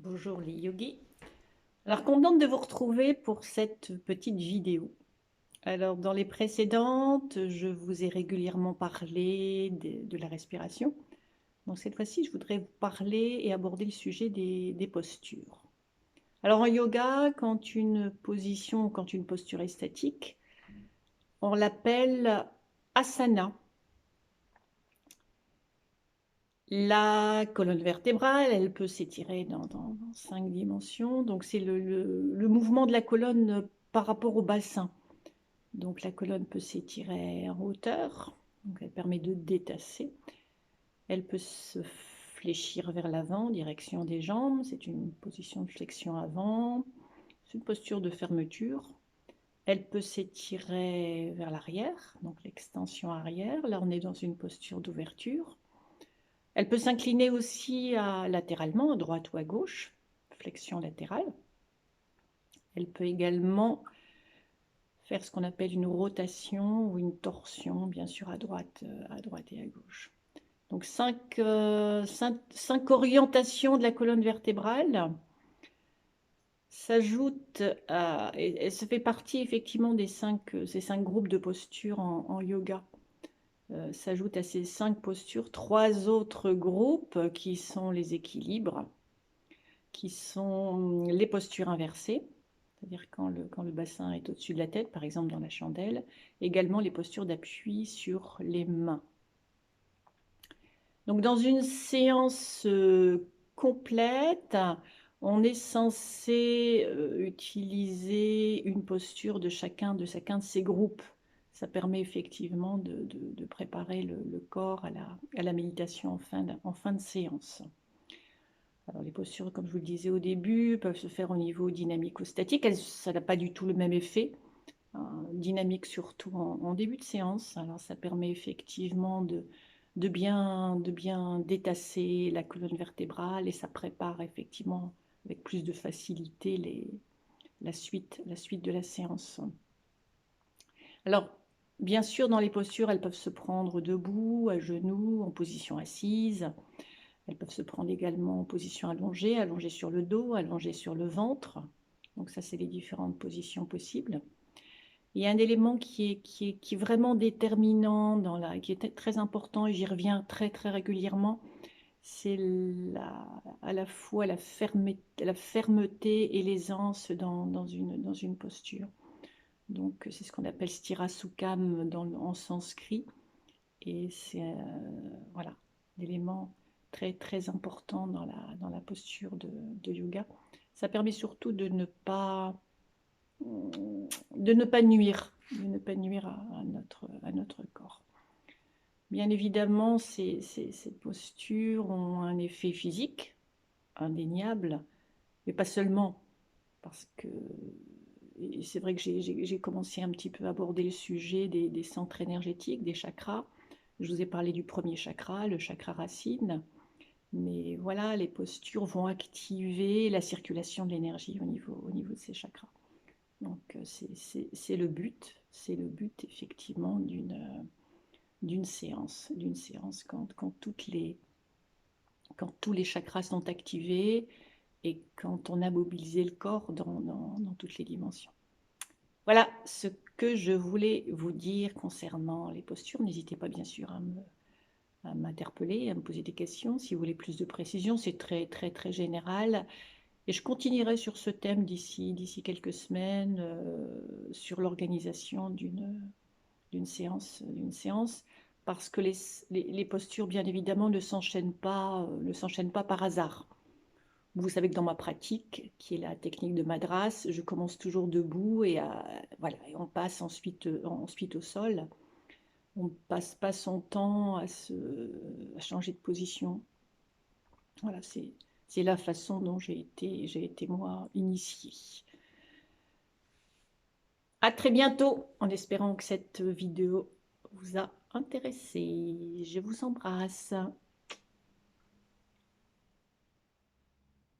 Bonjour les yogis. Alors contente de vous retrouver pour cette petite vidéo. Alors dans les précédentes, je vous ai régulièrement parlé de la respiration. Donc cette fois-ci, je voudrais vous parler et aborder le sujet des postures. Alors en yoga, quand une position, quand une posture est statique, on l'appelle asana. La colonne vertébrale, elle peut s'étirer dans 5 dimensions. Donc, c'est le mouvement de la colonne par rapport au bassin. Donc, la colonne peut s'étirer en hauteur. Donc, elle permet de détasser. Elle peut se fléchir vers l'avant, en direction des jambes. C'est une position de flexion avant. C'est une posture de fermeture. Elle peut s'étirer vers l'arrière, donc l'extension arrière. Là, on est dans une posture d'ouverture. Elle peut s'incliner aussi latéralement, à droite ou à gauche, flexion latérale. Elle peut également faire ce qu'on appelle une rotation ou une torsion, bien sûr à droite et à gauche. Donc cinq orientations de la colonne vertébrale s'ajoutent et ça fait partie effectivement ces cinq groupes de postures en yoga. S'ajoutent à ces 5 postures 3 autres groupes qui sont les équilibres, qui sont les postures inversées, c'est-à-dire quand le bassin est au-dessus de la tête, par exemple dans la chandelle, également les postures d'appui sur les mains. Donc dans une séance complète, on est censé utiliser une posture de chacun de ces groupes. Ça permet effectivement de préparer le corps à la méditation en fin de séance. Alors les postures, comme je vous le disais au début, peuvent se faire au niveau dynamico-statique. Ça n'a pas du tout le même effet. Dynamique surtout en début de séance. Alors ça permet effectivement de bien détasser la colonne vertébrale et ça prépare effectivement avec plus de facilité la suite de la séance. Alors, bien sûr, dans les postures, elles peuvent se prendre debout, à genoux, en position assise. Elles peuvent se prendre également en position allongée, allongée sur le dos, allongée sur le ventre. Donc ça, c'est les différentes positions possibles. Il y a un élément qui est vraiment déterminant, qui est très important, et j'y reviens très régulièrement, c'est à la fois la fermeté et l'aisance dans une posture. Donc c'est ce qu'on appelle sthira-sukham en sanskrit, et c'est voilà, l'élément très important dans la posture de yoga. Ça permet surtout de ne pas nuire, à notre corps. Bien évidemment, ces postures ont un effet physique indéniable, mais pas seulement, parce que c'est vrai que j'ai commencé un petit peu à aborder le sujet des centres énergétiques, des chakras. Je vous ai parlé du premier chakra, le chakra racine, mais voilà, les postures vont activer la circulation de l'énergie au niveau de ces chakras. Donc c'est le but effectivement d'une séance quand tous les chakras sont activés et quand on a mobilisé le corps dans toutes les dimensions. Voilà ce que je voulais vous dire concernant les postures. N'hésitez pas bien sûr à m'interpeller, à me poser des questions si vous voulez plus de précision. C'est très général. Et je continuerai sur ce thème d'ici quelques semaines, sur l'organisation d'une séance, parce que les postures, bien évidemment, ne s'enchaînent pas par hasard. Vous savez que dans ma pratique, qui est la technique de Madras, je commence toujours debout et voilà, et on passe ensuite au sol. On ne passe pas son temps à changer de position. Voilà, c'est la façon dont j'ai été moi initiée. À très bientôt, en espérant que cette vidéo vous a intéressé. Je vous embrasse.